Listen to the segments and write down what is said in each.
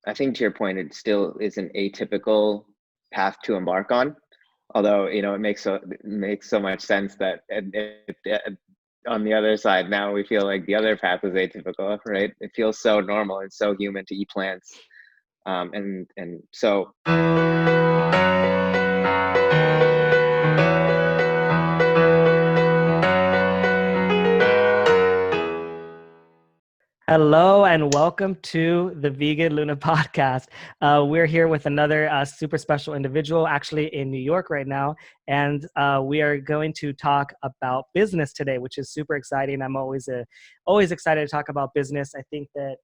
I think to your point, it still is an atypical path to embark on. Although, it makes so much sense that on the other side, now we feel like the other path is atypical, right? It feels so normal and so human to eat plants. And so Hello and welcome to the Vegan Luna podcast. We're here with another super special individual, actually in New York right now, and we are going to talk about business today, which is super exciting. I'm always excited to talk about business. I think that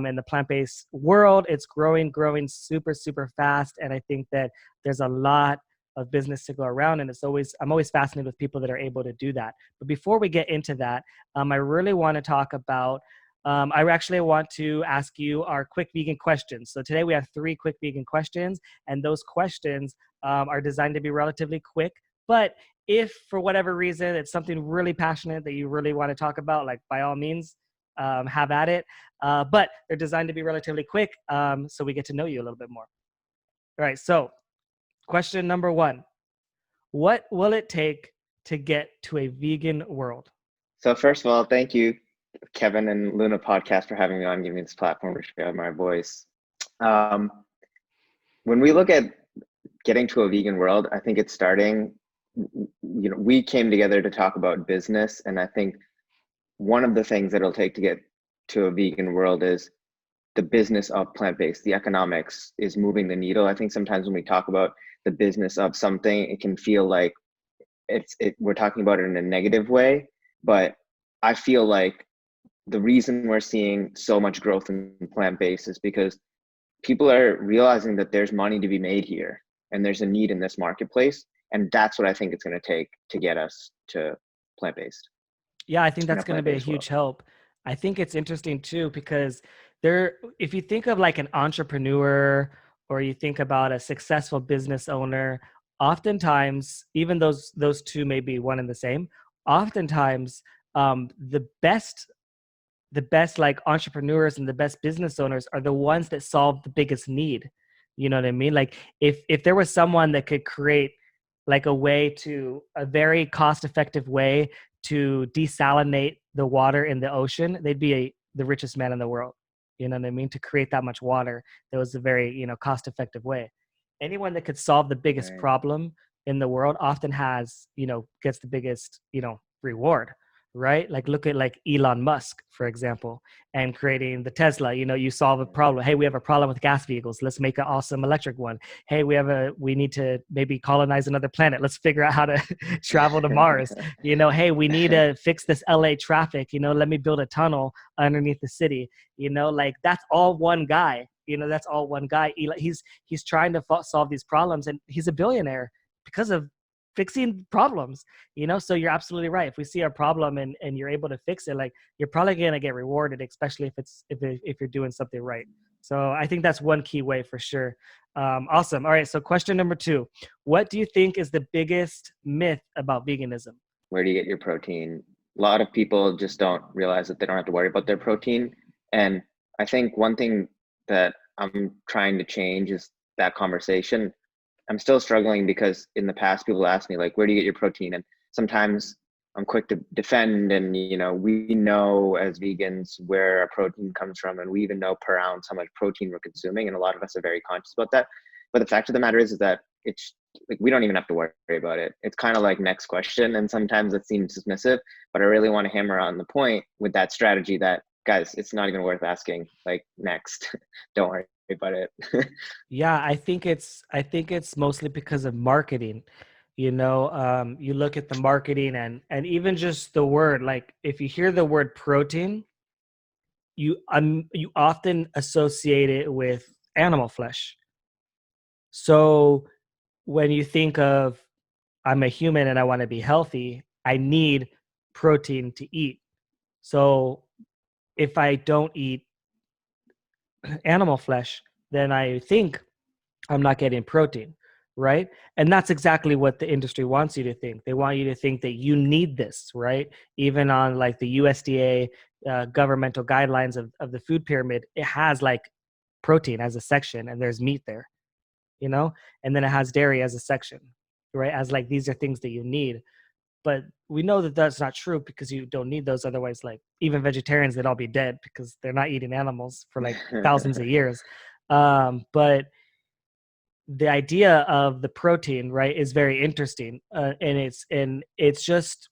in the plant-based world, it's growing super, super fast, and I think that there's a lot of business to go around, and I'm always fascinated with people that are able to do that. But before we get into that, I really want to talk about I actually want to ask you our quick vegan questions. So today we have 3 quick vegan questions, and those questions are designed to be relatively quick. But if for whatever reason it's something really passionate that you really want to talk about, like by all means, have at it. But they're designed to be relatively quick, so we get to know you a little bit more. All right. So question number 1: what will it take to get to a vegan world? so first of all, thank you, Kevin and Luna podcast, for having me on, giving me this platform to share my voice. Um, when we look at getting to a vegan world, I think it's starting, we came together to talk about business. And I think one of the things that it'll take to get to a vegan world is the business of plant-based. The economics is moving the needle. I think sometimes when we talk about the business of something, it can feel like we're talking about it in a negative way. But I feel like the reason we're seeing so much growth in plant-based is because people are realizing that there's money to be made here and there's a need in this marketplace. And that's what I think it's going to take to get us to plant-based, Yeah, I think in that's a going to be a plant-based world. huge help. I think it's interesting too, because if you think of like an entrepreneur or you think about a successful business owner, oftentimes, even those two may be one and the same, oftentimes the best like entrepreneurs and the best business owners are the ones that solve the biggest need. You know what I mean? Like if there was someone that could create like a very cost effective way to desalinate the water in the ocean, they'd be the richest man in the world. You know what I mean? To create that much water, that was a very, cost effective way. Anyone that could solve the biggest Right. problem in the world often gets the biggest, reward, right? Like look at like Elon Musk, for example, and creating the Tesla. You solve a problem. Hey, we have a problem with gas vehicles. Let's make an awesome electric one. Hey, we need to maybe colonize another planet. Let's figure out how to travel to Mars. Hey, we need to fix this LA traffic. Let me build a tunnel underneath the city. Like that's all one guy. That's all one guy. He's trying to solve these problems, and he's a billionaire because of fixing problems. So you're absolutely right. If we see a problem and you're able to fix it, like you're probably going to get rewarded, especially if you're doing something right. So I think that's one key way for sure. Awesome. All right, so question number 2: what do you think is the biggest myth about veganism? Where do you get your protein? A lot of people just don't realize that they don't have to worry about their protein. And I think one thing that I'm trying to change is that conversation. I'm still struggling because in the past people ask me like, where do you get your protein? And sometimes I'm quick to defend, and we know as vegans where our protein comes from, and we even know per ounce how much protein we're consuming, and a lot of us are very conscious about that. But the fact of the matter is that it's like we don't even have to worry about it. It's kind of like next question, and sometimes it seems dismissive, but I really want to hammer on the point with that strategy that, guys, it's not even worth asking. Like, next. Don't worry about it. Yeah, I think it's mostly because of marketing. You look at the marketing and even just the word, like if you hear the word protein, you often associate it with animal flesh. So when you think of I'm a human and I want to be healthy, I need protein to eat. So if I don't eat animal flesh, then I think I'm not getting protein, right? And that's exactly what the industry wants you to think. They want you to think that you need this, right? Even on like the USDA governmental guidelines of the food pyramid, it has like protein as a section, and there's meat there, you know, and then it has dairy as a section, right? As like, these are things that you need. But we know that that's not true, because you don't need those. Otherwise, like, even vegetarians, they'd all be dead, because they're not eating animals for like thousands of years. But the idea of the protein, right, is very interesting. And it's just,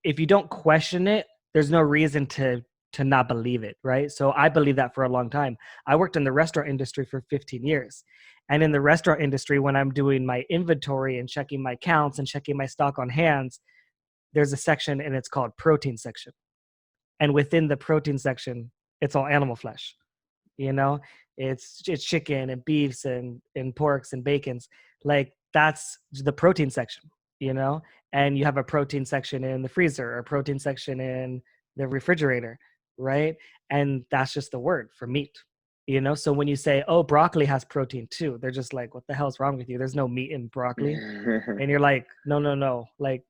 if you don't question it, there's no reason to not believe it, right? So I believe that for a long time. I worked in the restaurant industry for 15 years. And in the restaurant industry, when I'm doing my inventory and checking my counts and checking my stock on hands, there's a section, and it's called protein section. And within the protein section, it's all animal flesh. You know, it's chicken and beefs and porks and bacons. Like, that's the protein section, you know. And you have a protein section in the freezer, or a protein section in the refrigerator, right? And that's just the word for meat, you know. So when you say, oh, broccoli has protein too, they're just like, what the hell's wrong with you? There's no meat in broccoli. And you're like, no, like,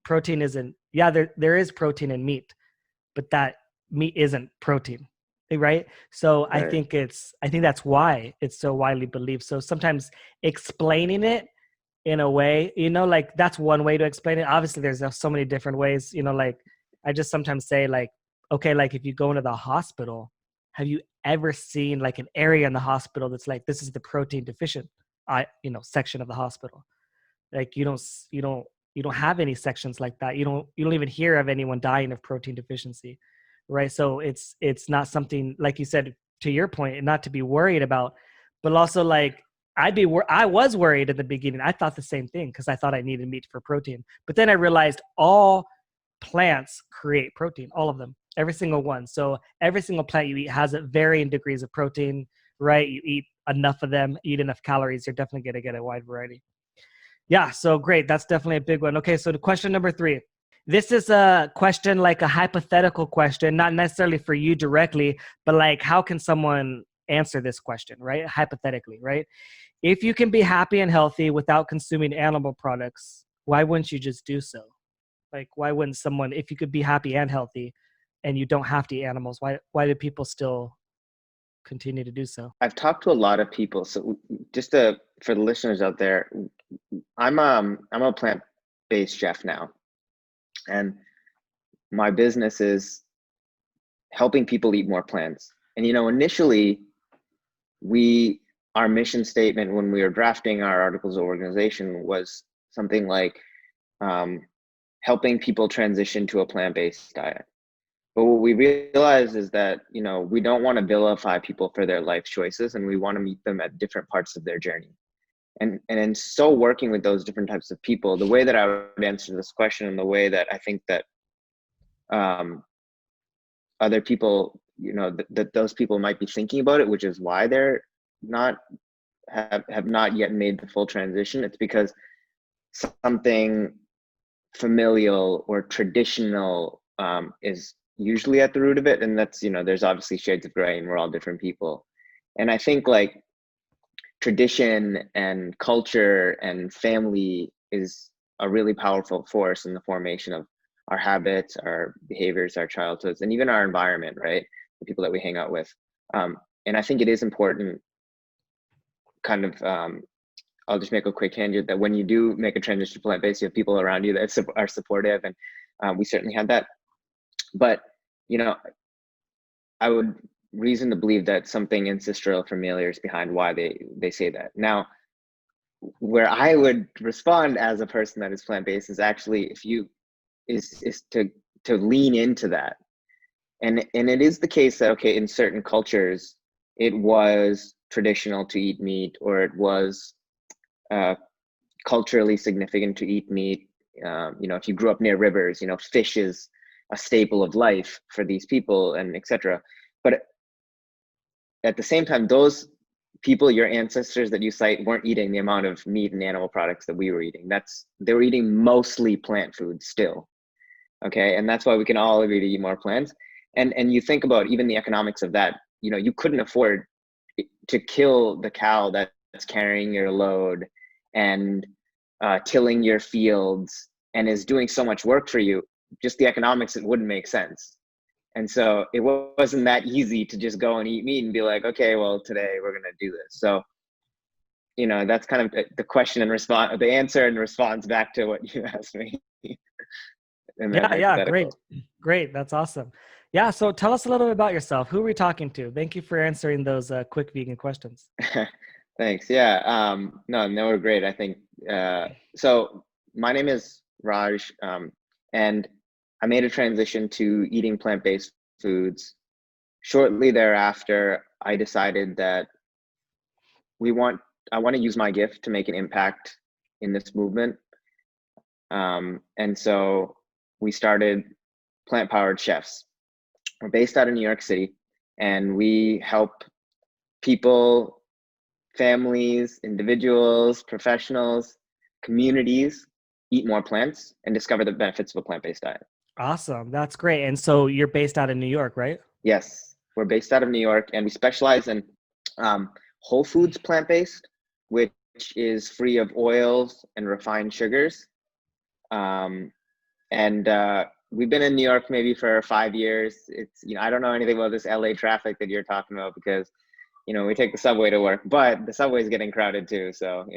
protein isn't, yeah, there is protein in meat, but that meat isn't protein, right? So Right. I think that's why it's so widely believed. So sometimes explaining it in a way, you know, like, that's one way to explain it. Obviously there's so many different ways, you know. Like, I just sometimes say, like, okay, like, if you go into the hospital, have you ever seen like an area in the hospital that's like, this is the protein deficient, section of the hospital? Like, you don't have any sections like that. You don't even hear of anyone dying of protein deficiency, right? So it's not something, like you said, to your point, not to be worried about. But also, like, I was worried at the beginning. I thought the same thing, because I thought I needed meat for protein. But then I realized all plants create protein, all of them, every single one. So every single plant you eat has varying degrees of protein, right? You eat enough of them, eat enough calories, you're definitely going to get a wide variety. Yeah, so great. That's definitely a big one. Okay, so the question number 3. This is a question, like a hypothetical question, not necessarily for you directly, but like, how can someone answer this question, right? Hypothetically, right? If you can be happy and healthy without consuming animal products, why wouldn't you just do so? Like, why wouldn't someone, if you could be happy and healthy and you don't have to eat animals, why do people still continue to do so? I've talked to a lot of people. So just for the listeners out there, I'm a plant-based chef now, and my business is helping people eat more plants. And initially, our mission statement when we were drafting our articles of organization was something like helping people transition to a plant-based diet. But what we realized is that we don't want to vilify people for their life choices, and we want to meet them at different parts of their journey. And in so working with those different types of people, the way that I would answer this question, and the way that I think that other people, that those people might be thinking about it, which is why they're not have not yet made the full transition. It's because something familial or traditional is usually at the root of it, and that's there's obviously shades of gray, and we're all different people. And I think, like, tradition and culture and family is a really powerful force in the formation of our habits, our behaviors, our childhoods, and even our environment, right? The people that we hang out with. And I think it is important, kind of, I'll just make a quick tangent, that when you do make a transition to plant-based, you have people around you that are supportive, and we certainly had that. But I would reason to believe that something ancestral familiar is behind why they say that. Now, where I would respond as a person that is plant-based is actually, is to lean into that. And it is the case that, okay, in certain cultures, it was traditional to eat meat, or it was culturally significant to eat meat. If you grew up near rivers, fish is a staple of life for these people, and etc. But at the same time, those people, your ancestors that you cite, weren't eating the amount of meat and animal products that we were eating. They were eating mostly plant food still. Okay, and that's why we can all agree to eat more plants. And you think about even the economics of that. You couldn't afford to kill the cow that's carrying your load and tilling your fields and is doing so much work for you. Just the economics, it wouldn't make sense. And so it wasn't that easy to just go and eat meat and be like, okay, well, today we're going to do this. So, that's kind of the question and response, the answer and response back to what you asked me in that Yeah, hypothetical. great. That's awesome. Yeah, so tell us a little bit about yourself. Who are we talking to? Thank you for answering those quick vegan questions. Thanks. Yeah. No, we're great. I think, so my name is Raj, and I made a transition to eating plant-based foods. Shortly thereafter, I decided that I want to use my gift to make an impact in this movement. And so we started Plantpowerd Chefs. We're based out of New York City, and we help people, families, individuals, professionals, communities eat more plants and discover the benefits of a plant-based diet. Awesome. That's great. And so you're based out in New York, right? Yes, we're based out of New York, and we specialize in whole foods plant-based, which is free of oils and refined sugars. And we've been in New York maybe for 5 years. It's, I don't know anything about this LA traffic that you're talking about because, we take the subway to work, but the subway is getting crowded too. So,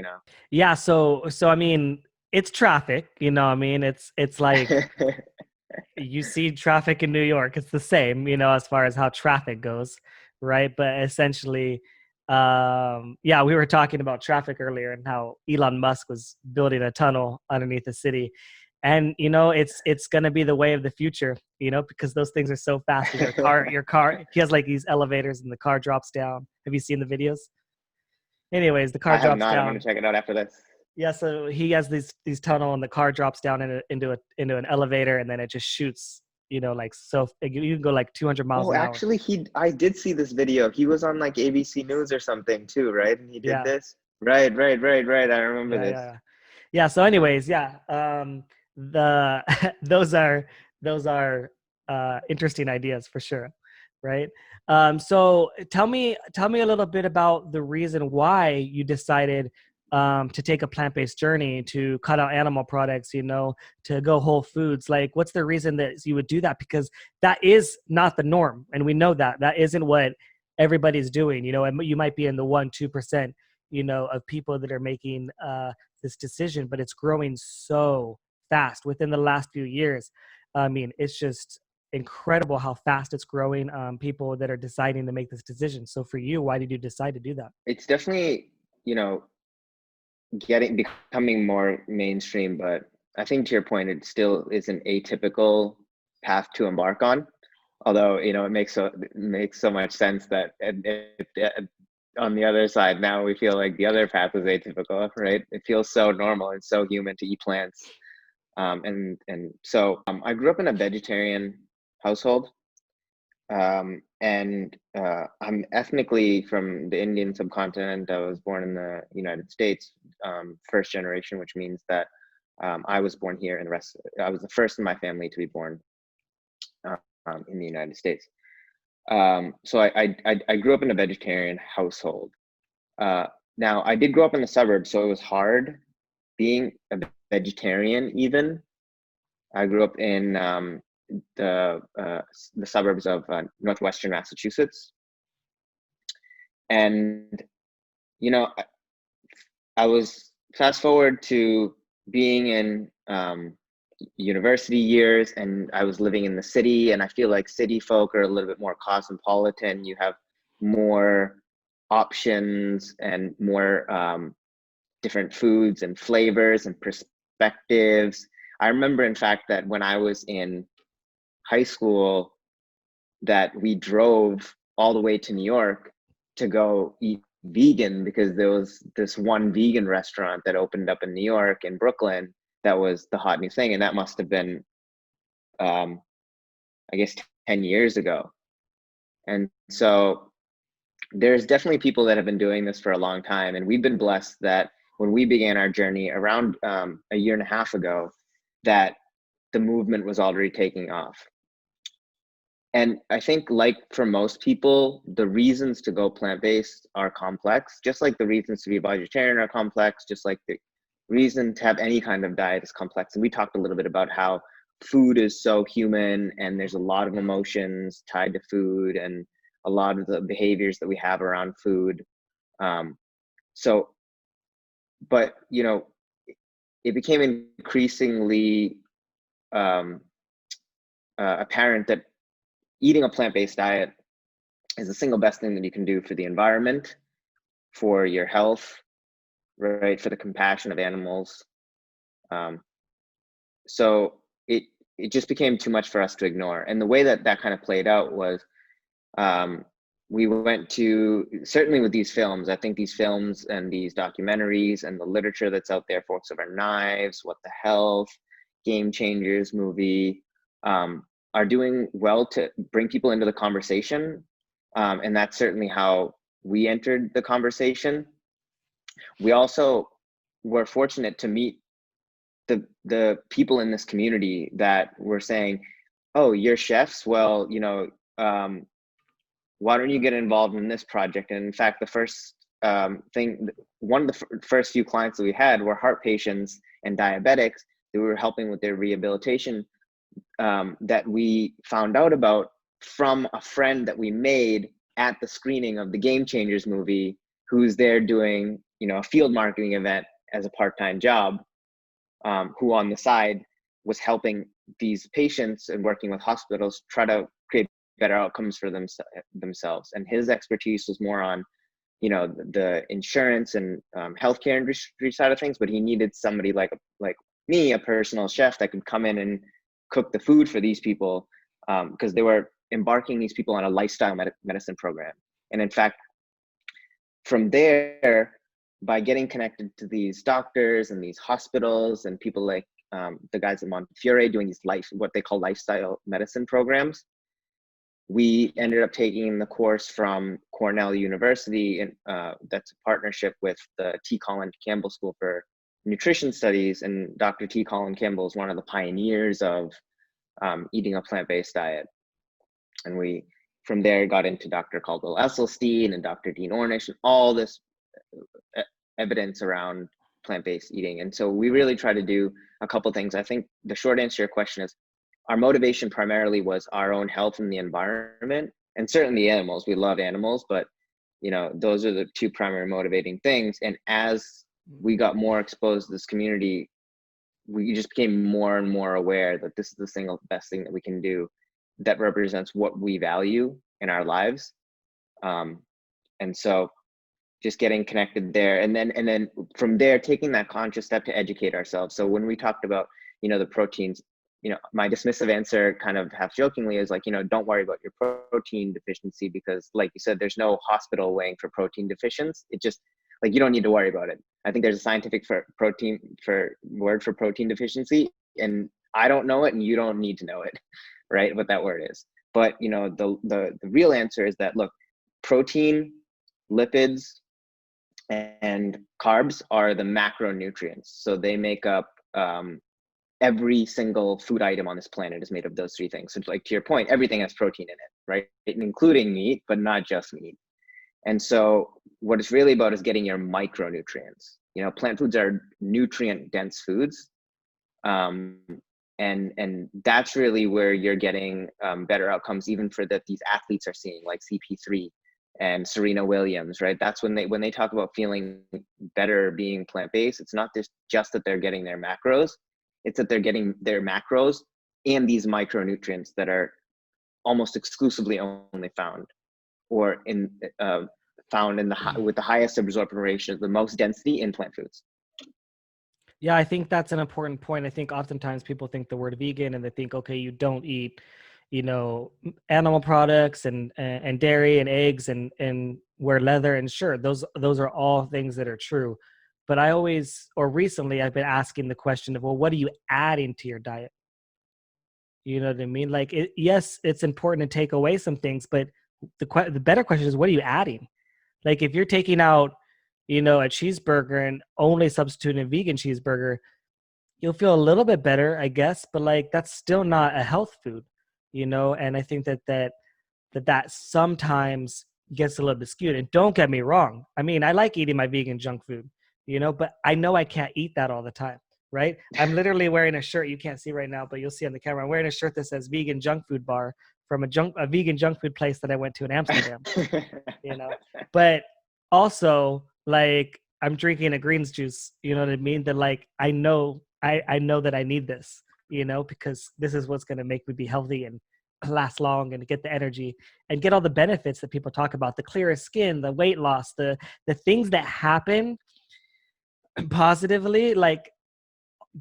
Yeah. So I mean, it's traffic. I mean, it's like you see traffic in New York. It's the same, as far as how traffic goes, right? But essentially, yeah, we were talking about traffic earlier and how Elon Musk was building a tunnel underneath the city. And it's gonna be the way of the future, because those things are so fast. And your car, he has like these elevators, and the car drops down. Have you seen the videos? Anyways, the car I have drops not. I'm going down. to check it out after this. Yeah, so he has these tunnel, and the car drops down into an elevator, and then it just shoots. Like, so you can go like 200 miles Oh, an hour. actually, I did see this video. He was on like ABC News or something too, right? And he did Yeah, this. Right. I remember yeah, this. yeah, yeah. So, anyways, yeah, the those are interesting ideas for sure, right? So tell me a little bit about the reason why you decided to take a plant-based journey, to cut out animal products, to go whole foods. Like, what's the reason that you would do that? Because that is not the norm, and we know that isn't what everybody's doing. And you might be in the 1-2%, of people that are making this decision, but it's growing so fast within the last few years. I mean, it's just incredible how fast it's growing. People that are deciding to make this decision. So for you, why did you decide to do that? It's definitely, becoming more mainstream, but I think to your point, it still is an atypical path to embark on. Although, it makes so much sense that on the other side, now we feel like the other path is atypical, right? It feels so normal and so human to eat plants. So I grew up in a vegetarian household, and I'm ethnically from the Indian subcontinent. I was born in the United States, first generation, which means that I was born here, and I was the first in my family to be born in the United States. So I grew up in a vegetarian household. Now I did grow up in the suburbs, so it was hard being a vegetarian. Even I grew up in the suburbs of northwestern Massachusetts, and I was fast forward to being in university years, and I was living in the city, and I feel like city folk are a little bit more cosmopolitan. You have more options and more different foods and flavors and perspectives. I remember, in fact, that when I was in high school, that we drove all the way to New York to go eat vegan because there was this one vegan restaurant that opened up in New York, in Brooklyn, that was the hot new thing. And that must have been, I guess, 10 years ago. And so there's definitely people that have been doing this for a long time. And we've been blessed that when we began our journey around a year and a half ago, that the movement was already taking off. And I think, like for most people, the reasons to go plant-based are complex, just like the reasons to be vegetarian are complex, just like the reason to have any kind of diet is complex. And we talked a little bit about how food is so human, and there's a lot of emotions tied to food and a lot of the behaviors that we have around food. So, but it became increasingly apparent that eating a plant-based diet is the single best thing that you can do for the environment, for your health, right, for the compassion of animals. So it just became too much for us to ignore. And the way that kind of played out was, we went to, certainly with these films, I think these films and these documentaries and the literature that's out there, Forks Over Knives, What the Health, Game Changers movie, are doing well to bring people into the conversation. And that's certainly how we entered the conversation. We also were fortunate to meet the people in this community that were saying, oh, you're chefs? Well, why don't you get involved in this project? And in fact, the first one of the first few clients that we had were heart patients and diabetics that we were helping with their rehabilitation, that we found out about from a friend that we made at the screening of the Game Changers movie, who's there doing, a field marketing event as a part-time job, who on the side was helping these patients and working with hospitals try to create better outcomes for themselves. And his expertise was more on, the insurance and healthcare industry side of things, but he needed somebody like me, a personal chef that could come in and cook the food for these people, because they were embarking these people on a lifestyle medicine program. And in fact, from there, by getting connected to these doctors and these hospitals and people like the guys at Montefiore doing these what they call lifestyle medicine programs, we ended up taking the course from Cornell University, and that's a partnership with the T. Colin Campbell School for Nutrition Studies. And Dr. T. Colin Campbell is one of the pioneers of eating a plant-based diet. And we, from there, got into Dr. Caldwell Esselstyn and Dr. Dean Ornish and all this evidence around plant-based eating. And so we really try to do a couple things. I think the short answer to your question is, our motivation primarily was our own health and the environment, and certainly animals. We love animals, but those are the two primary motivating things. And as we got more exposed to this community, we just became more and more aware that this is the single best thing that we can do that represents what we value in our lives. And so just getting connected there, and then from there, taking that conscious step to educate ourselves. So when we talked about, the proteins, my dismissive answer, kind of half jokingly, is like, don't worry about your protein deficiency, because like you said, there's no hospital weighing for protein deficiency. It just, like, you don't need to worry about it. I think there's a scientific word for protein deficiency, and I don't know it and you don't need to know it, right? What that word is. But the real answer is that, look, protein, lipids, and carbs are the macronutrients. So they make up every single food item on this planet is made of those three things. So like, to your point, everything has protein in it, right? Including meat, but not just meat. And so what it's really about is getting your micronutrients. Plant foods are nutrient dense foods. And that's really where you're getting better outcomes, even for these athletes are seeing, like CP3 and Serena Williams, right? That's when they talk about feeling better being plant-based. It's not just that they're getting their macros, it's that they're getting their macros and these micronutrients that are almost exclusively only found with the highest absorption ratio, the most density in plant foods. Yeah, I think that's an important point. I think oftentimes people think the word vegan and they think, okay, you don't eat, animal products and dairy and eggs and wear leather. And sure, those are all things that are true. But recently I've been asking the question of, well, what do you add into your diet? You know what I mean? Like, yes, it's important to take away some things, but the better question is, what are you adding? Like, if you're taking out, a cheeseburger and only substituting a vegan cheeseburger, you'll feel a little bit better, I guess, but like, that's still not a health food, and I think that sometimes gets a little bit skewed. And don't get me wrong, I mean, I like eating my vegan junk food, but I know I can't eat that all the time. right? I'm literally wearing a shirt you can't see right now, but you'll see on the camera. I'm wearing a shirt that says vegan junk food bar from a vegan junk food place that I went to in Amsterdam, you know. But also, like, I'm drinking a greens juice, you know what I mean? That, like, I know that I need this, you know, because this is what's going to make me be healthy and last long and get the energy and get all the benefits that people talk about, the clearer skin, the weight loss, the things that happen positively, like,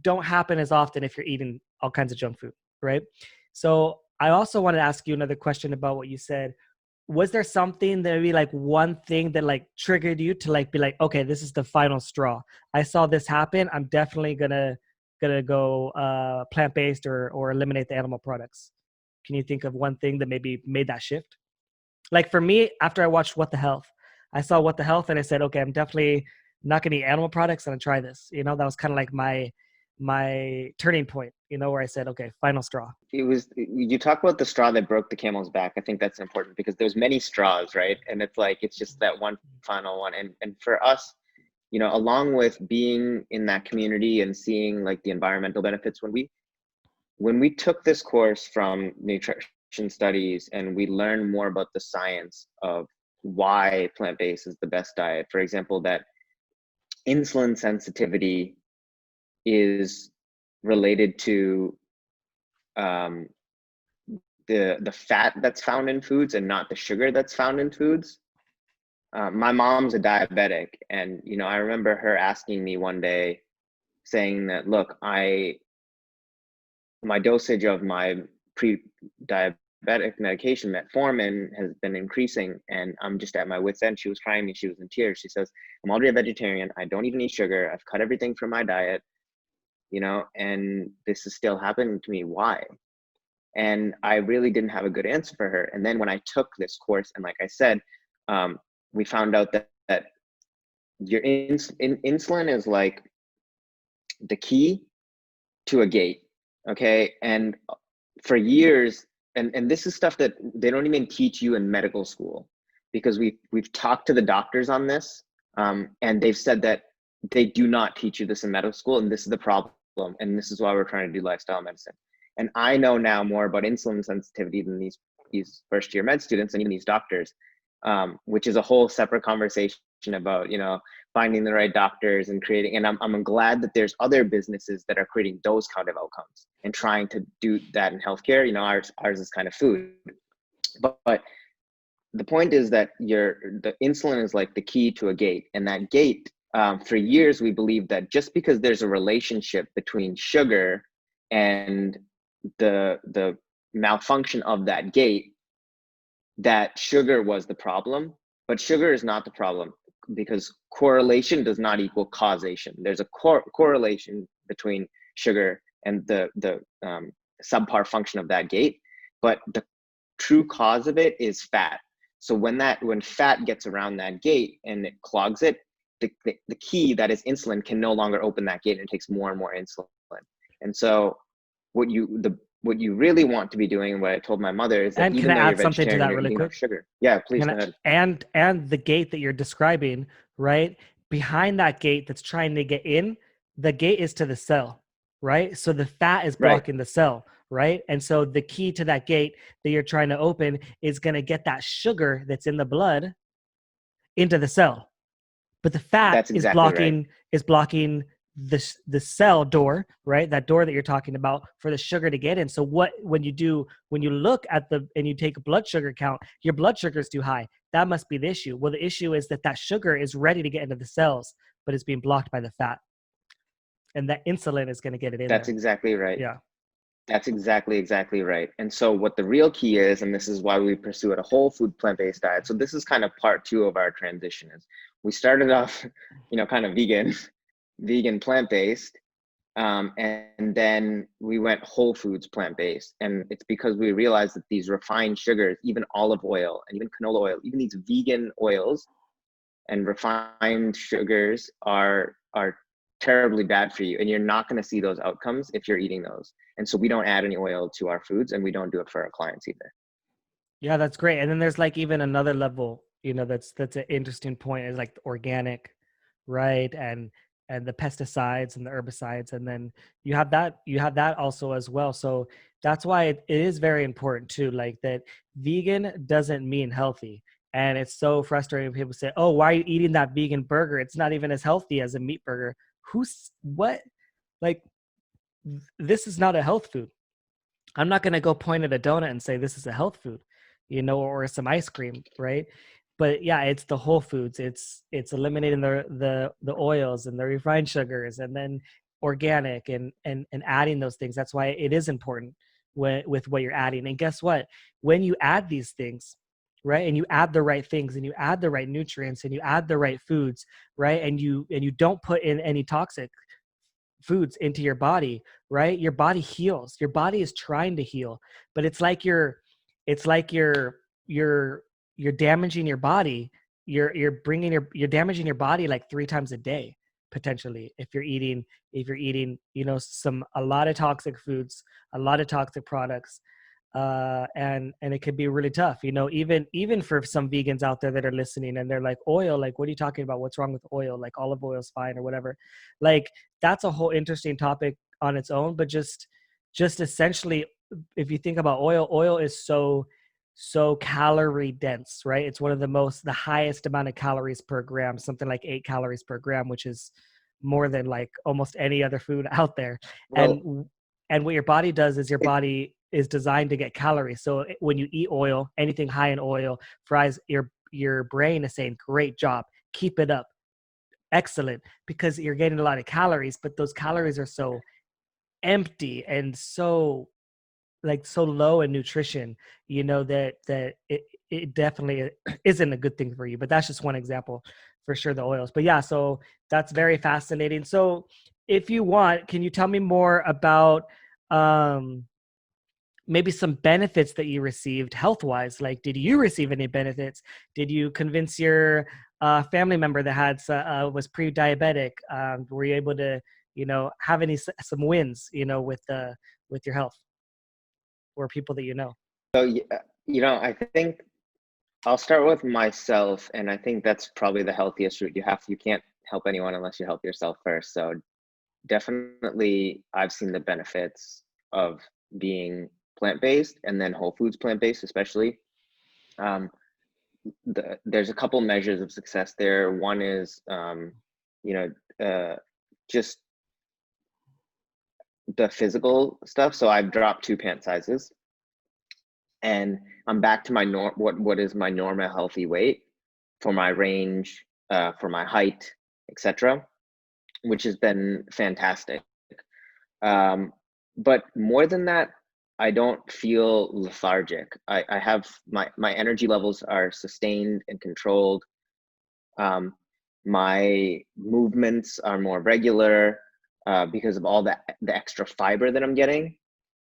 don't happen as often if you're eating all kinds of junk food, right? So I also want to ask you another question about what you said. Was there something that maybe, like, one thing that, like, triggered you to, like, be like, okay, this is the final straw. I saw this happen. I'm definitely gonna go plant-based or eliminate the animal products. Can you think of one thing that maybe made that shift? Like, for me, after I watched What the Health, I saw What the Health and I said, okay, I'm definitely not gonna eat animal products and I try this. You know, that was kind of like my turning point, you know, where I said, okay, final straw. It was, you talk about the straw that broke the camel's back. I think that's important because there's many straws, right? And it's like, it's just that one final one. And for us, you know, along with being in that community and seeing like the environmental benefits, when we took this course from nutrition studies and we learned more about the science of why plant-based is the best diet, for example, that insulin sensitivity is related to the fat that's found in foods and not the sugar that's found in foods. My mom's a diabetic, and you know, I remember her asking me one day, saying that, look, my dosage of my pre-diabetic medication, metformin, has been increasing, and I'm just at my wit's end. She was crying me. She was in tears. She says, I'm already a vegetarian. I don't even eat sugar. I've cut everything from my diet, you know, and this is still happening to me. Why? And I really didn't have a good answer for her. And then when I took this course, and like I said, we found out that your insulin is like the key to a gate. Okay. And for years, and this is stuff that they don't even teach you in medical school, because we've talked to the doctors on this, and they've said that they do not teach you this in medical school, and this is the problem, and this is why we're trying to do lifestyle medicine. And I know now more about insulin sensitivity than these first year med students and even these doctors, which is a whole separate conversation about, you know, finding the right doctors and creating. And I'm glad that there's other businesses that are creating those kind of outcomes and trying to do that in healthcare. You know, ours is kind of food, but the point is that the insulin is like the key to a gate, and that gate, for years we believed that just because there's a relationship between sugar and the malfunction of that gate, that sugar was the problem. But sugar is not the problem, because correlation does not equal causation. There's a correlation between sugar and the subpar function of that gate, but the true cause of it is fat. So when fat gets around that gate and it clogs it, the key, that is insulin, can no longer open that gate, and it takes more and more insulin. And so what you really want to be doing, and what I told my mother, is that And can even I though you're add something to vegetarian, that you're really eating quick? enough sugar. Yeah, please go ahead. And the gate that you're describing, right? Behind that gate that's trying to get in, the gate is to the cell, right? So the fat is Right. blocking the cell, right? And so the key to that gate that you're trying to open is going to get that sugar that's in the blood into the cell. But the fat That's exactly right. is blocking the cell door, right? That door that you're talking about, for the sugar to get in. So when you look at and you take a blood sugar count, your blood sugar is too high. That must be the issue. Well, the issue is that sugar is ready to get into the cells, but it's being blocked by the fat, and that insulin is going to get it in That's there. exactly right. Yeah. That's exactly right. And so what the real key is, and this is why we pursue a whole food plant-based diet. So this is kind of part 2 of our transition. Is we started off, you know, kind of vegan plant-based, and then we went whole foods plant-based. And it's because we realized that these refined sugars, even olive oil and even canola oil, even these vegan oils and refined sugars, are terribly bad for you, and you're not going to see those outcomes if you're eating those. And so we don't add any oil to our foods, and we don't do it for our clients either. Yeah, that's great. And then there's like even another level, you know, that's an interesting point, is like organic, right? And and the pesticides and the herbicides, and then you have that also as well. So that's why it is very important too, like that vegan doesn't mean healthy. And it's so frustrating when people say, oh, why are you eating that vegan burger? It's not even as healthy as a meat burger. Who's what? Like, this is not a health food. I'm not going to go point at a donut and say this is a health food, or some ice cream, right? But yeah, it's the whole foods. It's eliminating the oils and the refined sugars, and then organic, and adding those things. That's why it is important with what you're adding. And guess what? When you add these things, right, and you add the right things, and you add the right nutrients, and you add the right foods, right, and you don't put in any toxic foods into your body, right, your body heals. Your body is trying to heal, but it's like you're damaging your body. You're damaging your body like 3 times a day, potentially, if you're eating a lot of toxic foods, a lot of toxic products. And it could be really tough, even for some vegans out there that are listening, and they're like, oil, like, what are you talking about? What's wrong with oil? Like, olive oil is fine or whatever. Like, that's a whole interesting topic on its own. But just essentially, if you think about oil is so calorie dense, right? It's one of the highest amount of calories per gram, something like 8 calories per gram, which is more than like almost any other food out there. Well, And what your body does is your it, body is designed to get calories. So when you eat oil, anything high in oil, fries, your brain is saying, great job, keep it up, excellent, because you're getting a lot of calories, but those calories are so empty and so low in nutrition, that it definitely isn't a good thing for you. But that's just one example, for sure, the oils. But yeah, so that's very fascinating. So if you want, can you tell me more about um maybe some benefits that you received health wise? Like, did you receive any benefits? Did you convince your family member that was pre-diabetic? Were you able to have some wins with your health, or people that you know? so I think I'll start with myself, and I think that's probably the healthiest route. You can't help anyone unless you help yourself first. So definitely, I've seen the benefits of being plant-based, and then whole foods plant-based, especially. Um, there's a couple measures of success there. One is, you know, just the physical stuff. So I've dropped 2 pant sizes, and I'm back to my what is my normal healthy weight for my range, for my height, etc., which has been fantastic. Um, but more than that, I don't feel lethargic. I have my energy levels are sustained and controlled. My movements are more regular because of all the extra fiber that I'm getting.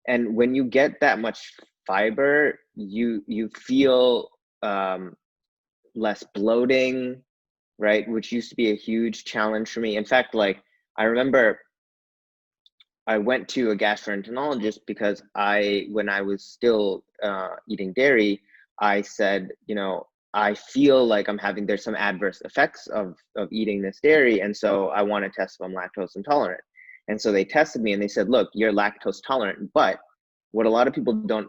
And when you get that much fiber, you feel less bloating, right? Which used to be a huge challenge for me. In fact, like, I remember I went to a gastroenterologist because when I was still eating dairy, I said, I feel like there's some adverse effects of eating this dairy. And so I want to test if I'm lactose intolerant. And so they tested me and they said, look, you're lactose tolerant. But what a lot of people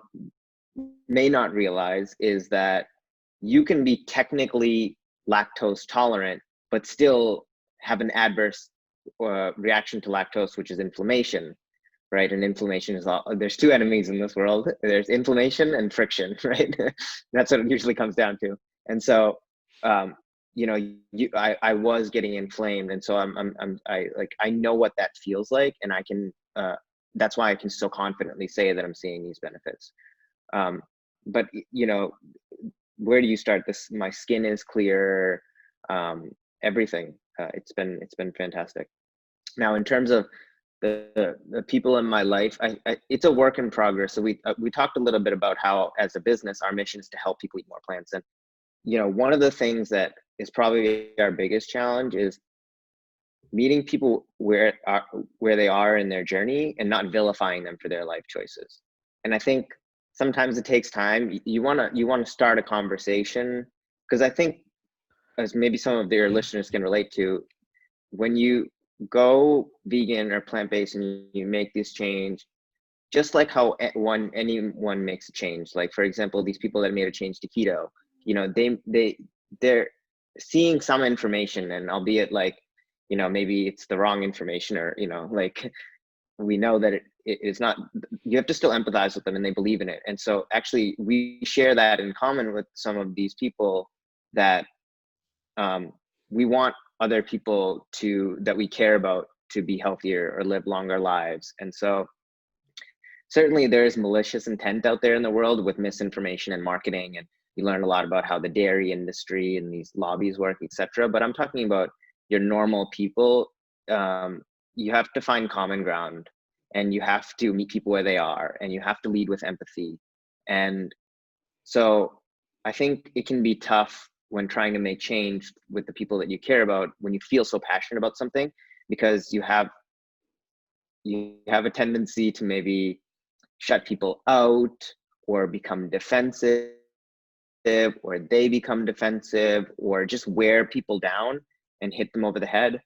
may not realize is that you can be technically lactose tolerant, but still have an adverse reaction to lactose, which is inflammation, right? And inflammation there's 2 enemies in this world. There's inflammation and friction, right? That's what it usually comes down to. And so, I was getting inflamed, and so I know what that feels like, and I can. That's why I can so confidently say that I'm seeing these benefits. But where do you start? My skin is clear. Everything. It's been fantastic. Now, in terms of the people in my life, it's a work in progress. So we talked a little bit about how, as a business, our mission is to help people eat more plants. And one of the things that is probably our biggest challenge is meeting people where they are in their journey and not vilifying them for their life choices. And I think sometimes it takes time. You want to start a conversation, because I think, as maybe some of their listeners can relate to, when you go vegan or plant-based and you make this change, just like how anyone makes a change. Like, for example, these people that made a change to keto, you know, they're seeing some information, and albeit like, you know, maybe it's the wrong information, or, you know, like, we know that it is not, you have to still empathize with them and they believe in it. And so actually we share that in common with some of these people, that we want other people that we care about to be healthier or live longer lives. And so certainly there's malicious intent out there in the world with misinformation and marketing, and you learn a lot about how the dairy industry and these lobbies work, etc. But I'm talking about your normal people. You have to find common ground, and you have to meet people where they are, and you have to lead with empathy. And so I think it can be tough when trying to make change with the people that you care about, when you feel so passionate about something, because you have a tendency to maybe shut people out, or become defensive, or they become defensive, or just wear people down and hit them over the head.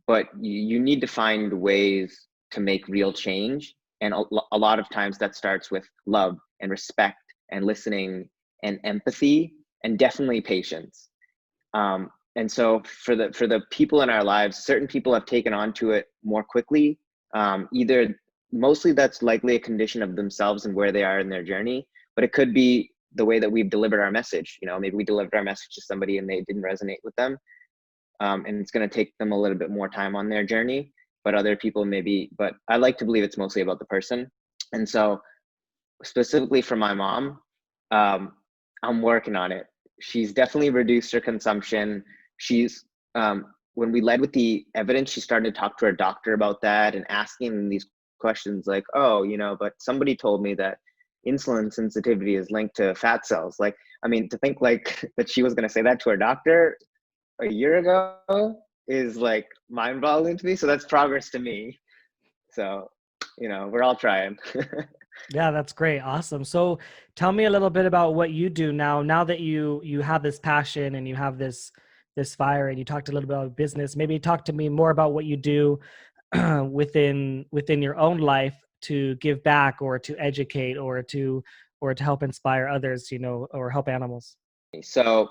But you need to find ways to make real change. And a lot of times that starts with love and respect and listening and empathy, and definitely patience. And so for the people in our lives, certain people have taken on to it more quickly. Either mostly that's likely a condition of themselves and where they are in their journey, but it could be the way that we've delivered our message. You know, maybe we delivered our message to somebody and they didn't resonate with them. And it's going to take them a little bit more time on their journey, but other people maybe, but I like to believe it's mostly about the person. And so specifically for my mom, I'm working on it. She's definitely reduced her consumption. She's, when we led with the evidence, she started to talk to her doctor about that and asking these questions like, oh, you know, but somebody told me that insulin sensitivity is linked to fat cells. Like, I mean, to think like that she was going to say that to her doctor a year ago is like mind-boggling to me. So that's progress to me. So, you know, we're all trying. Yeah, that's great. Awesome. So tell me a little bit about what you do now that you have this passion and you have this fire, and you talked a little bit about business. Maybe talk to me more about what you do within your own life to give back, or to educate, or to help inspire others, you know, or help animals. So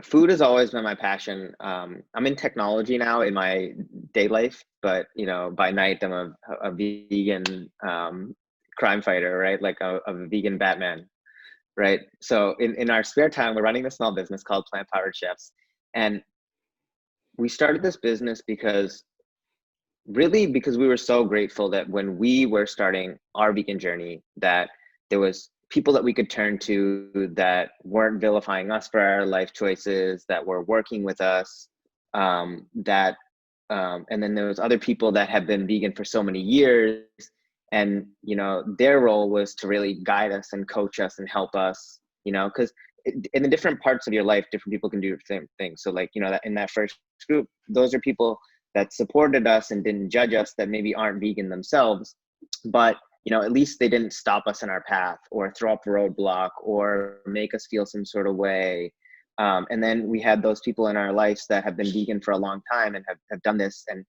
food has always been my passion. I'm in technology now in my day life, but you know, by night I'm a vegan crime fighter, right? Like a vegan Batman, right? So in our spare time, we're running a small business called Plantpowerd Chefs, and we started this business because we were so grateful that when we were starting our vegan journey, that there was people that we could turn to that weren't vilifying us for our life choices, that were working with us, and then there was other people that have been vegan for so many years, and you know, their role was to really guide us and coach us and help us, you know, because in the different parts of your life, different people can do different things. So like, you know, that in that first group, those are people that supported us and didn't judge us, that maybe aren't vegan themselves, but you know, at least they didn't stop us in our path or throw up a roadblock or make us feel some sort of way. And then we had those people in our lives that have been vegan for a long time and have done this and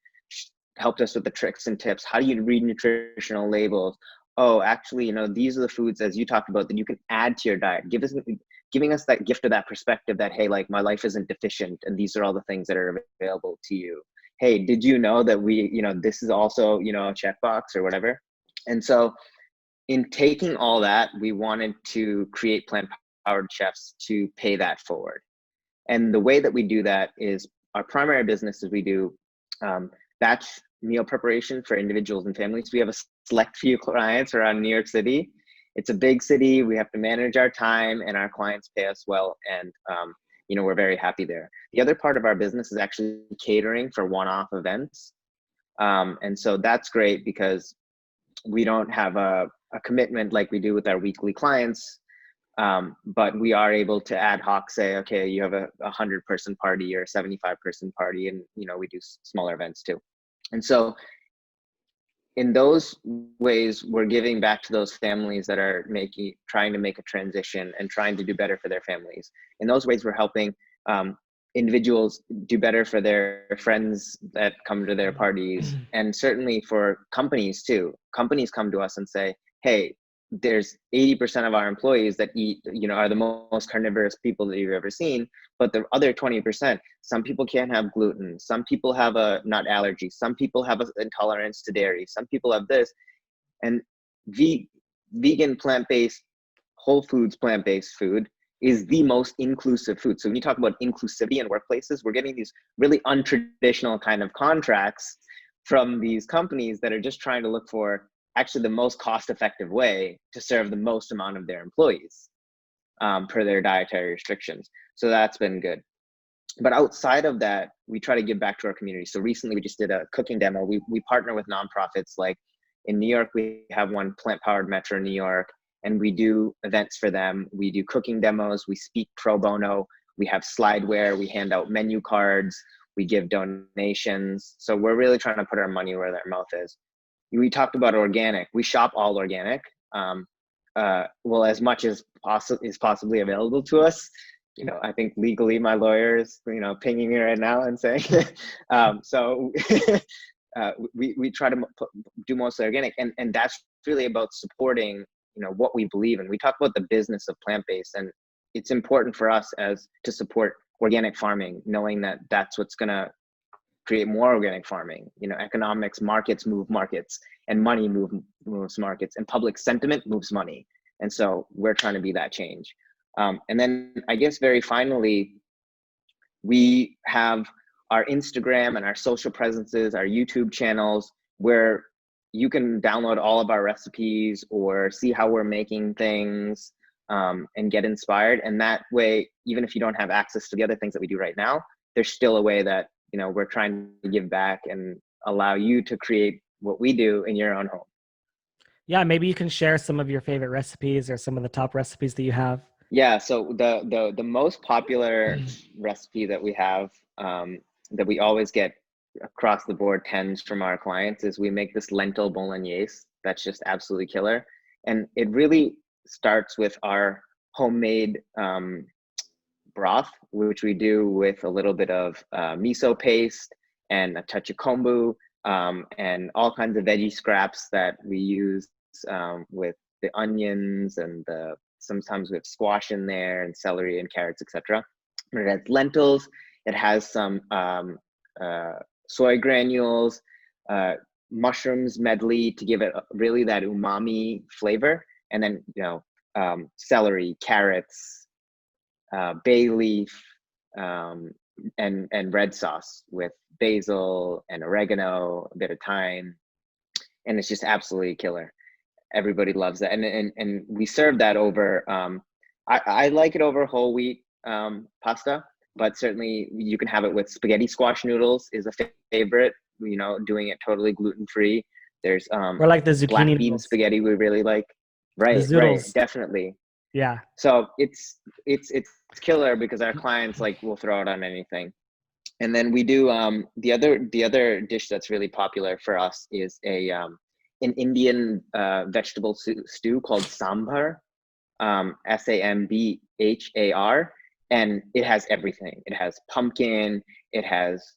helped us with the tricks and tips. How do you read nutritional labels? Oh, actually, you know, these are the foods, as you talked about, that you can add to your diet. Giving us that gift of that perspective that, hey, like my life isn't deficient and these are all the things that are available to you. Hey, did you know that you know, this is also, you know, a checkbox or whatever. And so in taking all that, we wanted to create Plant-Powered Chefs to pay that forward. And the way that we do that is, our primary business is we do batch meal preparation for individuals and families. We have a select few clients around New York City. It's a big city. We have to manage our time, and our clients pay us well. And you know, we're very happy there. The other part of our business is actually catering for one-off events. And so that's great because we don't have a commitment like we do with our weekly clients. But we are able to ad hoc say, okay, you have a 100-person party or a 75-person party, and you know, we do smaller events too. And so in those ways, we're giving back to those families that are trying to make a transition and trying to do better for their families. In those ways, we're helping individuals do better for their friends that come to their parties, and certainly for companies too. Companies come to us and say, hey, there's 80% of our employees that eat, are the most carnivorous people that you've ever seen, but the other 20%, some people can't have gluten, some people have a nut allergy, some people have an intolerance to dairy, some people have this. And vegan, plant-based, whole foods, plant-based food is the most inclusive food. So when you talk about inclusivity in workplaces, we're getting these really untraditional kind of contracts from these companies that are just trying to look for actually the most cost-effective way to serve the most amount of their employees per their dietary restrictions. So that's been good. But outside of that, we try to give back to our community. So recently we just did a cooking demo. We partner with nonprofits. Like in New York, we have one, Plantpowerd Metro New York, and we do events for them. We do cooking demos. We speak pro bono. We have slideware. We hand out menu cards. We give donations. So we're really trying to put our money where their mouth is. We talked about organic. We shop all organic. Well, as much as is possibly available to us. I think legally my lawyer is, pinging me right now and saying, so we try to do mostly organic, and that's really about supporting, what we believe in. We talk about the business of plant-based, and it's important for us to support organic farming, knowing that that's what's going to create more organic farming. Economics, markets move markets, and money moves markets, and public sentiment moves money. And so we're trying to be that change. And then I guess very finally, we have our Instagram and our social presences, our YouTube channels, where you can download all of our recipes or see how we're making things and get inspired. And that way, even if you don't have access to the other things that we do right now, there's still a way that, we're trying to give back and allow you to create what we do in your own home. Yeah, maybe you can share some of your favorite recipes or some of the top recipes that you have. Yeah, so the most popular recipe that we have, that we always get across the board tens from our clients, is we make this lentil bolognese that's just absolutely killer. And it really starts with our homemade broth, which we do with a little bit of miso paste and a touch of kombu, and all kinds of veggie scraps that we use with the onions, and sometimes we have squash in there, and celery and carrots, etc. It has lentils. It has some soy granules, mushrooms medley to give it really that umami flavor, and then celery, carrots, bay leaf, and red sauce with basil and oregano, a bit of thyme, and it's just absolutely killer. Everybody loves that, and we serve that over. I like it over whole wheat pasta, but certainly you can have it with spaghetti squash noodles is a favorite. Doing it totally gluten free. There's or like the zucchini black bean noodles. spaghetti we really like. Right, definitely. Yeah. So it's killer because our clients will throw it on anything. And then we do the other dish that's really popular for us is an Indian vegetable stew called sambar, Sambhar, and it has everything. It has pumpkin, it has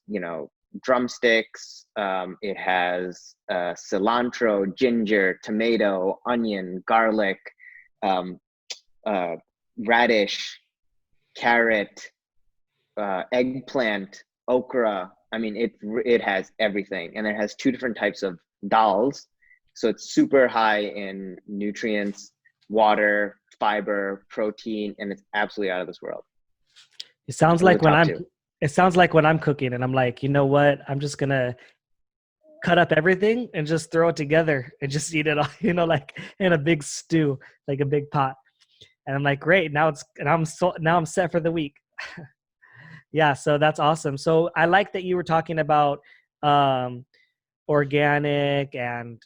drumsticks, it has cilantro, ginger, tomato, onion, garlic, radish, carrot, eggplant, okra. I mean, it has everything, and it has 2 different types of dals. So it's super high in nutrients, water, fiber, protein, and it's absolutely out of this world. It sounds like when I'm cooking and I'm like, you know what? I'm just going to cut up everything and just throw it together and just eat it all, like in a big stew, like a big pot. And I'm like, great. Now I'm set for the week. Yeah. So that's awesome. So I like that you were talking about, organic and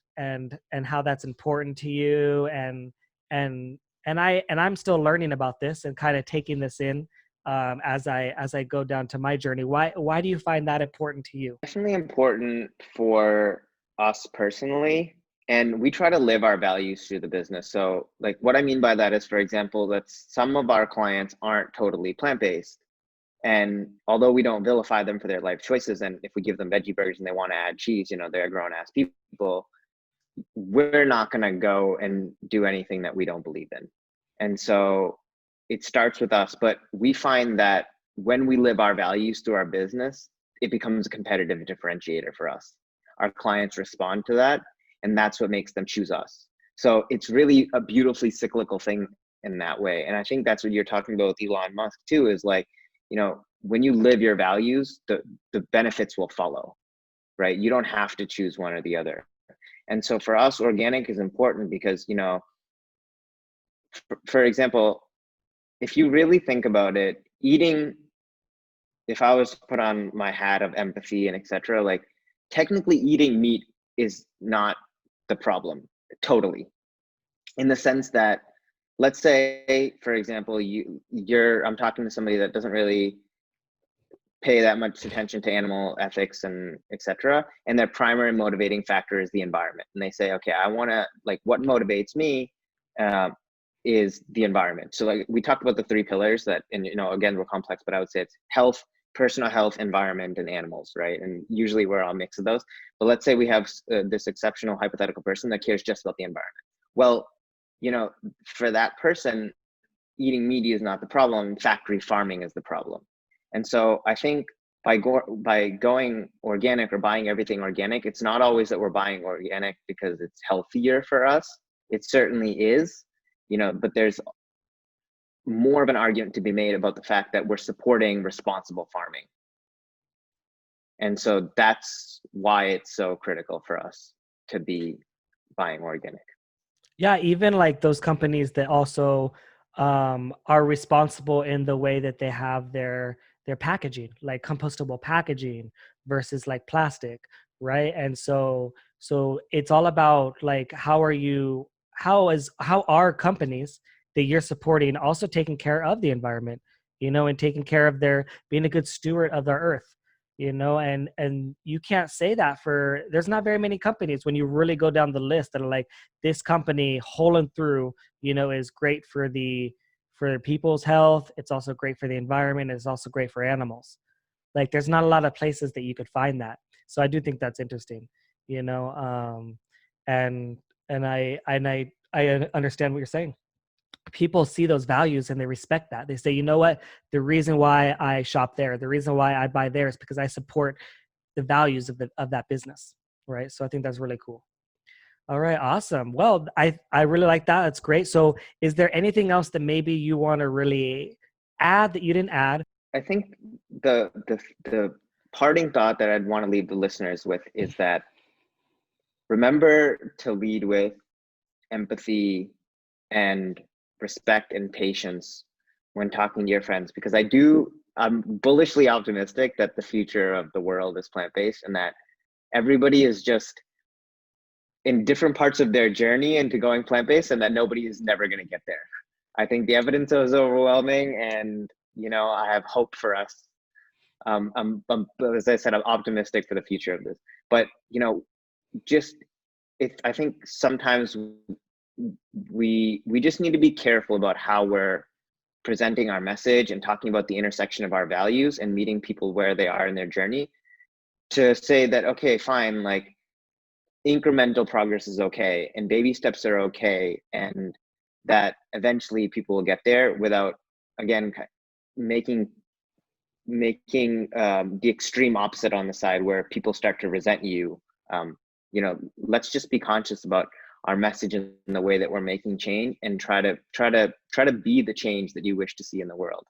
how that's important to you, and I'm still learning about this and kind of taking this in as I go down to my journey. Why do you find that important to you? Definitely important for us personally, and we try to live our values through the business. So what I mean by that is, for example, that some of our clients aren't totally plant-based, And although we don't vilify them for their life choices, and if we give them veggie burgers and they want to add cheese, they're grown ass people, we're not going to go and do anything that we don't believe in. And so it starts with us, but we find that when we live our values through our business, it becomes a competitive differentiator for us. Our clients respond to that, and that's what makes them choose us. So it's really a beautifully cyclical thing in that way. And I think that's what you're talking about with Elon Musk too, is like, when you live your values, the benefits will follow, right? You don't have to choose one or the other. And so for us, organic is important because, for example, if you really think about it, if I was to put on my hat of empathy and etc., like technically eating meat is not the problem totally, in the sense that, let's say, for example, I'm talking to somebody that doesn't really pay that much attention to animal ethics and etc., and their primary motivating factor is the environment, and they say, okay, I want to, like, what motivates me is the environment. So like we talked about the 3 pillars that, and again, we're complex, but I would say it's health, personal health, environment, and animals, right? And usually we're all a mix of those. But let's say we have this exceptional hypothetical person that cares just about the environment. Well, for that person, eating meat is not the problem. Factory farming is the problem. And so I think by going organic or buying everything organic, it's not always that we're buying organic because it's healthier for us. It certainly is, but there's more of an argument to be made about the fact that we're supporting responsible farming. And so that's why it's so critical for us to be buying organic. Yeah, even like those companies that also are responsible in the way that they have their packaging, like compostable packaging versus like plastic, right? And so it's all about like how are companies that you're supporting also taking care of the environment, and taking care of being a good steward of the earth, and you can't say that there's not very many companies when you really go down the list that are like, this company whole and through, is great for people's health. It's also great for the environment. It's also great for animals. Like there's not a lot of places that you could find that. So I do think that's interesting, and I understand what you're saying. People see those values and they respect that. They say, you know what, the reason why I shop there, the reason why I buy there is because I support the values of that business, right? So I think that's really cool. All right, awesome. Well, I really like that. That's great. So is there anything else that maybe you want to really add that you didn't add? I think the parting thought that I'd want to leave the listeners with is that remember to lead with empathy and respect and patience when talking to your friends, because I'm bullishly optimistic that the future of the world is plant-based, and that everybody is just in different parts of their journey into going plant-based, and that nobody is never going to get there. I think the evidence is overwhelming, and I have hope for us. As I said, I'm optimistic for the future of this, but I think sometimes we just need to be careful about how we're presenting our message and talking about the intersection of our values and meeting people where they are in their journey, to say that, okay, fine, like incremental progress is okay and baby steps are okay, and that eventually people will get there, without, again, making the extreme opposite on the side where people start to resent you. Let's just be conscious about our message and the way that we're making change, and try to be the change that you wish to see in the world.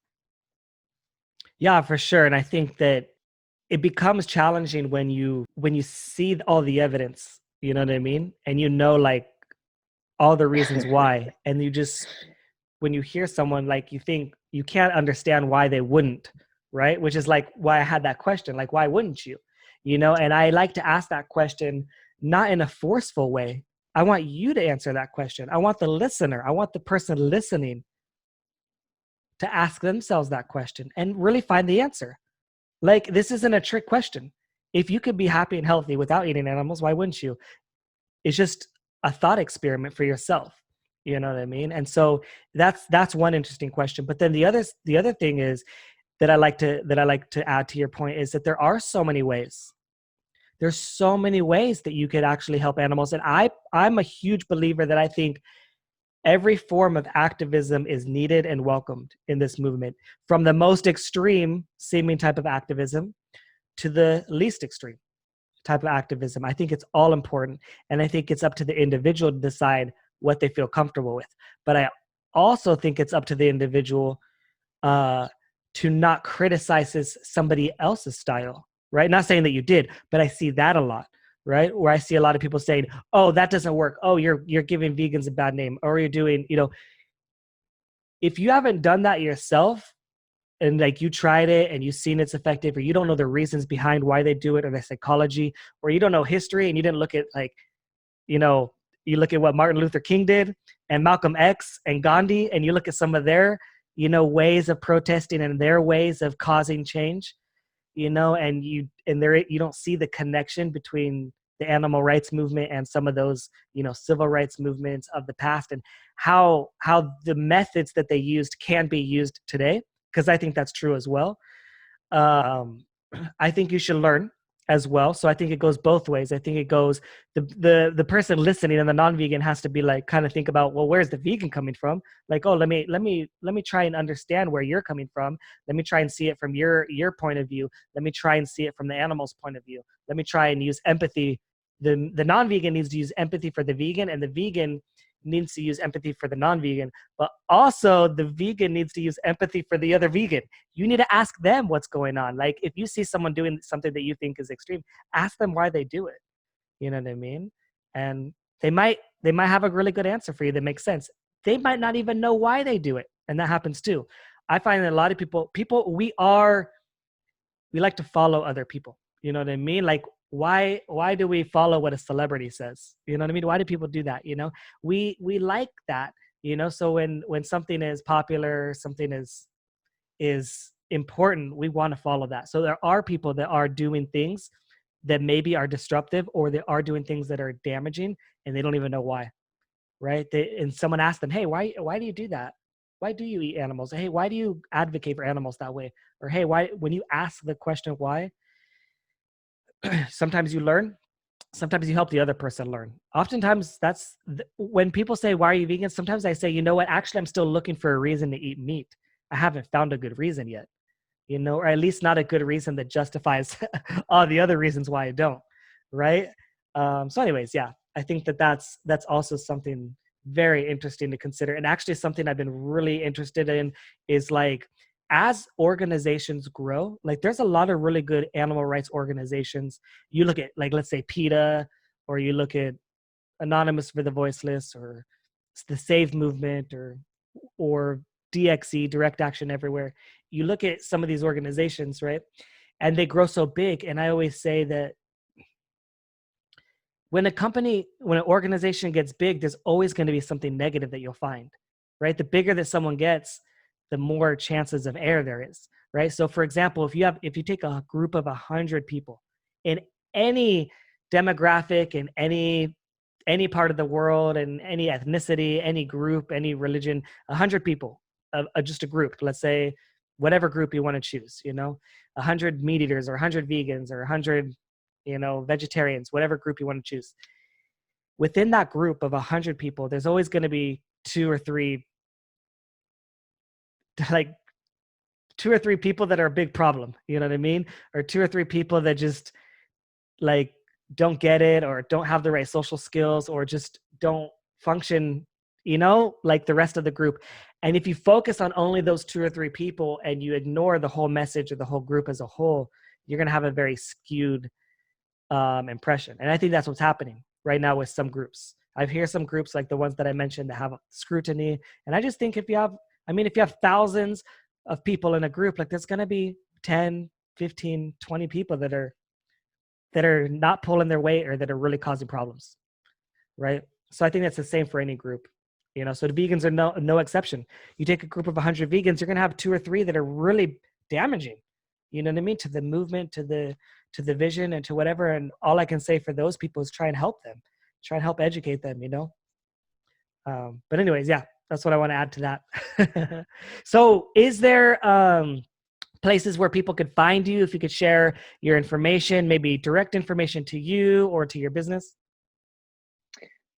Yeah, for sure. And I think that it becomes challenging when you see all the evidence, you know what I mean? And like all the reasons why. And when you hear someone, like, you think you can't understand why they wouldn't, right? Which is like why I had that question, like, why wouldn't you? And I like to ask that question, not in a forceful way. I want you to answer that question. I want the listener, I want the person listening to ask themselves that question and really find the answer. Like, this isn't a trick question. If you could be happy and healthy without eating animals, why wouldn't you? It's just a thought experiment for yourself. You know what I mean? And so that's one interesting question. But then the other thing is, that I like to add to your point is that there are so many ways. There's so many ways that you could actually help animals. And I'm a huge believer that I think every form of activism is needed and welcomed in this movement, from the most extreme seeming type of activism to the least extreme type of activism. I think it's all important. And I think it's up to the individual to decide what they feel comfortable with. But I also think it's up to the individual to not criticize somebody else's style, right? Not saying that you did, but I see that a lot, right? Where I see a lot of people saying, "Oh, that doesn't work. Oh, you're giving vegans a bad name, or you're doing, if you haven't done that yourself and like you tried it and you've seen it's effective, or you don't know the reasons behind why they do it or the psychology, or you don't know history and you didn't look at you know, you look at what Martin Luther King did and Malcolm X and Gandhi, and you look at some of their, ways of protesting and their ways of causing change, and you don't see the connection between the animal rights movement and some of those, civil rights movements of the past, and how the methods that they used can be used today, because I think that's true as well. I think you should learn as well. So I think it goes both ways. I think it goes, the person listening and the non-vegan has to be like, kind of think about, well, where's the vegan coming from? Like, oh, let me try and understand where you're coming from. Let me try and see it from your point of view. Let me try and see it from the animal's point of view. Let me try and use empathy. The non-vegan needs to use empathy for the vegan, and the vegan needs to use empathy for the non-vegan, but also the vegan needs to use empathy for the other vegan. You need to ask them what's going on. Like, if you see someone doing something that you think is extreme, ask them why they do it. You know what I mean? And they might have a really good answer for you that makes sense. They might not even know why they do it, and that happens too. I find that a lot of people we like to follow other people. You know what I mean? Like, why do we follow what a celebrity says? You know what I mean? Why do people do that? We like that, so when something is popular, something is important, we want to follow that. So there are people that are doing things that maybe are disruptive, or they are doing things that are damaging, and they don't even know why, right? And someone asked them, hey, why do you do that? Why do you eat animals? Hey, why do you advocate for animals that way? Or hey, why, when you ask the question why, sometimes you learn, sometimes you help the other person learn. Oftentimes when people say, why are you vegan? Sometimes I say, you know what, actually, I'm still looking for a reason to eat meat. I haven't found a good reason yet, or at least not a good reason that justifies all the other reasons why I don't. Right. So anyways, yeah, I think that's also something very interesting to consider. And actually something I've been really interested in is, like, as organizations grow, like, there's a lot of really good animal rights organizations. You look at, like, let's say PETA, or you look at Anonymous for the Voiceless, or the Save Movement, or DXE, Direct Action Everywhere. You look at some of these organizations, right? And they grow so big. And I always say that when an organization gets big, there's always going to be something negative that you'll find, right? The bigger that someone gets, the more chances of error there is, right? So for example, if you take a group of 100 people in any demographic, in any part of the world, and any ethnicity, any group, any religion, 100 people, just a group, let's say whatever group you want to choose, 100 meat eaters, or 100 vegans, or 100, vegetarians, whatever group you want to choose. Within that group of 100 people, there's always going to be two or three people that are a big problem, you know what I mean? Or two or three people that just, like, don't get it, or don't have the right social skills, or just don't function, like the rest of the group. And if you focus on only those two or three people, and you ignore the whole message or the whole group as a whole, you're going to have a very skewed impression. And I think that's what's happening right now with some groups. I hear some groups, like the ones that I mentioned, that have scrutiny. And I just think if you have thousands of people in a group, like, there's going to be 10, 15, 20 people that are not pulling their weight, or that are really causing problems, right? So I think that's the same for any group, so the vegans are no exception. You take a group of 100 vegans, you're going to have two or three that are really damaging, you know what I mean, to the movement, to the vision, and to whatever. And all I can say for those people is try and help them, try and help educate them, but anyways, yeah, that's what I want to add to that. So is there places where people could find you, if you could share your information, maybe direct information to you or to your business.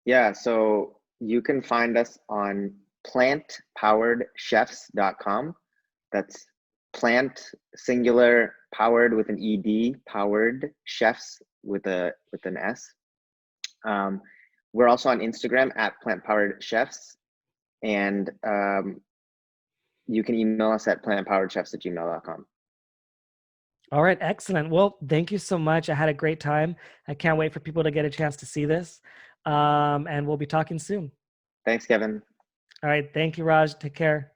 Yeah, so you can find us on plantpoweredchefs.com. That's plant singular powered with an ed, powered chefs with an s. We're also on Instagram at plantpoweredchefs, and you can email us at plantpoweredchefs@gmail.com. All right, excellent. Well, thank you so much. I had a great time. I can't wait for people to get a chance to see this. And we'll be talking soon. Thanks, Kevin. All right, thank you, Raj. Take care.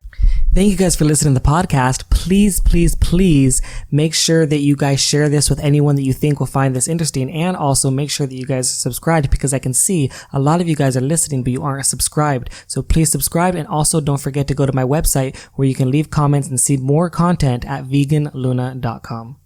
Thank you guys for listening to the podcast. Please, please, please make sure that you guys share this with anyone that you think will find this interesting. And also make sure that you guys are subscribed, because I can see a lot of you guys are listening, but you aren't subscribed. So please subscribe. And also don't forget to go to my website where you can leave comments and see more content at veganluna.com.